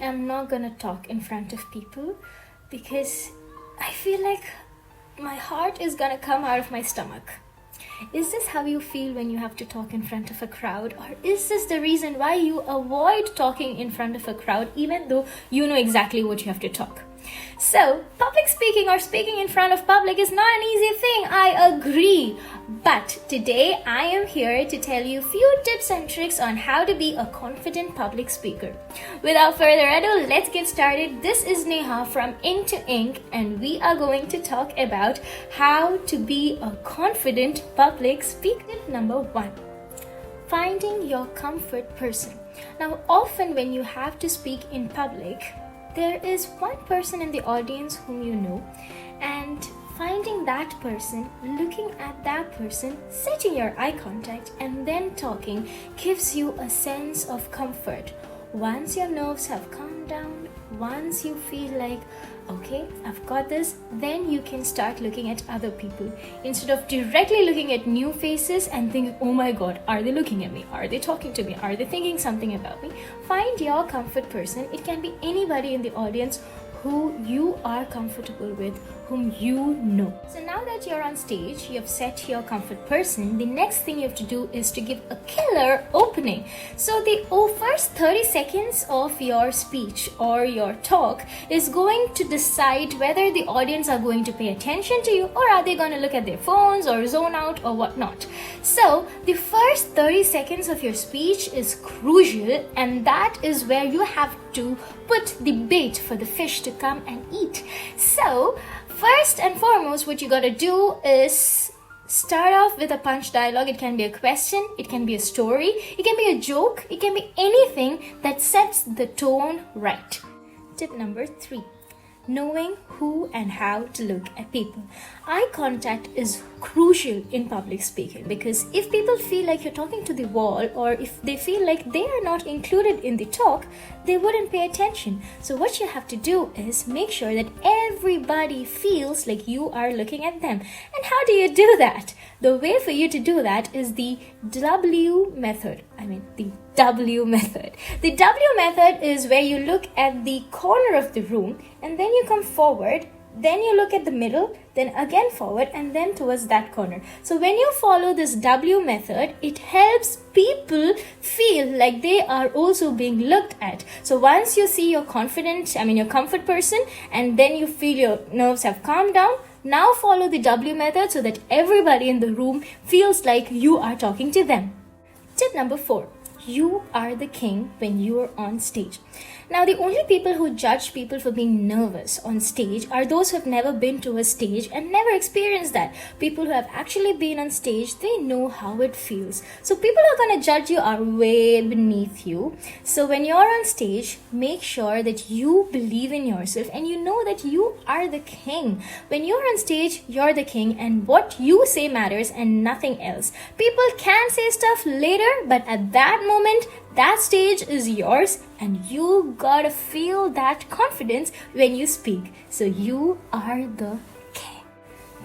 am not gonna talk in front of people because I feel like my heart is gonna come out of my stomach. Is this how you feel when you have to talk in front of a crowd? Or is this the reason why you avoid talking in front of a crowd even though you know exactly what you have to talk? So, public speaking or speaking in front of public is not an easy thing, I agree. But today I am here to tell you a few tips and tricks on how to be a confident public speaker. Without further ado, let's get started. This is Neha from Ink to Ink, and we are going to talk about how to be a confident public speaker. Tip number 1. Finding your comfort person. Now, often when you have to speak in public, there is one person in the audience whom you know, and finding that person, looking at that person, setting your eye contact, and then talking gives you a sense of comfort. Once your nerves have calmed down, once you feel like, okay, I've got this, then you can start looking at other people instead of directly looking at new faces and think, oh my god, are they looking at me? Are they talking to me? Are they thinking something about me? Find your comfort person. It can be anybody in the audience who you are comfortable with, whom you know. So now that you're on stage, you have set your comfort person, the next thing you have to do is to give a killer opening. So the first 30 seconds of your speech or your talk is going to decide whether the audience are going to pay attention to you or are they going to look at their phones or zone out or whatnot. So the first 30 seconds of your speech is crucial, and that is where you have to put the bait for the fish to come and eat. So first and foremost, what you gotta do is start off with a punch dialogue. It can be a question, it can be a story, it can be a joke, it can be anything that sets the tone right. Tip number 3. Knowing who and how to look at people. Eye contact is crucial in public speaking because if people feel like you're talking to the wall, or if they feel like they are not included in the talk, they wouldn't pay attention. So what you have to do is make sure that everybody feels like you are looking at them. And how do you do that? The way for you to do that is the W method. The W method. The W method is where you look at the corner of the room and then you come forward, then you look at the middle, then again forward, and then towards that corner. So when you follow this W method, it helps people feel like they are also being looked at. So once you see your your comfort person, and then you feel your nerves have calmed down, now follow the W method so that everybody in the room feels like you are talking to them. Tip number 4. You are the king when you are on stage. Now, the only people who judge people for being nervous on stage are those who have never been to a stage and never experienced that. People who have actually been on stage, they know how it feels. So people who are going to judge you are way beneath you. So when you're on stage, make sure that you believe in yourself and you know that you are the king. When you're on stage, you're the king, and what you say matters and nothing else. People can say stuff later, but at that moment, that stage is yours, and you gotta feel that confidence when you speak. So you are the king.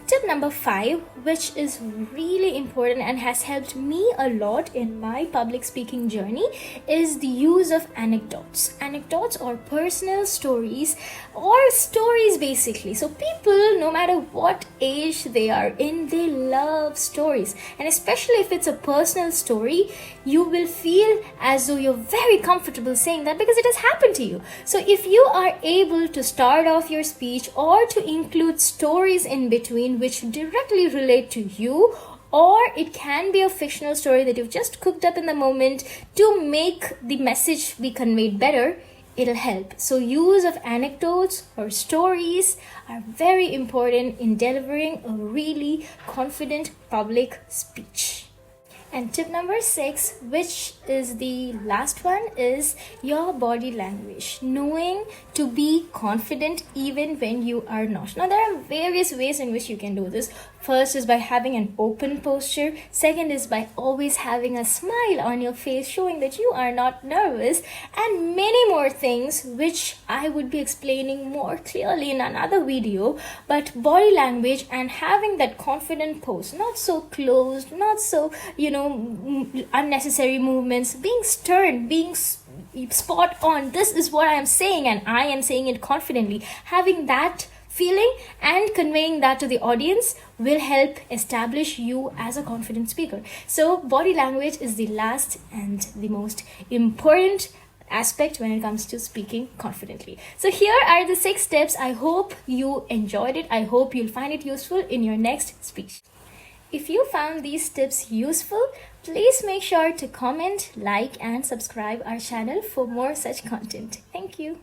Tip number 5, which is really important and has helped me a lot in my public speaking journey, is the use of anecdotes. Anecdotes or personal stories, or stories basically. So people, no matter what age they are in, they love stories. And especially if it's a personal story, you will feel as though you're very comfortable saying that because it has happened to you. So if you are able to start off your speech or to include stories in between which directly relate to you, or it can be a fictional story that you've just cooked up in the moment to make the message be conveyed better, it'll help. So use of anecdotes or stories are very important in delivering a really confident public speech. And tip number 6, which is the last one, is your body language. Knowing to be confident even when you are not. Now, there are various ways in which you can do this. First is by having an open posture. Second is by always having a smile on your face, showing that you are not nervous. And many more things, which I would be explaining more clearly in another video. But body language and having that confident pose, not so closed, not so, unnecessary movements, being stern, being spot on, this is what I am saying and I am saying it confidently. Having that feeling and conveying that to the audience will help establish you as a confident speaker. So body language is the last and the most important aspect when it comes to speaking confidently. So here are the 6 steps. I hope you enjoyed it. I hope you'll find it useful in your next speech. If you found these tips useful, please make sure to comment, like, and subscribe our channel for more such content. Thank you.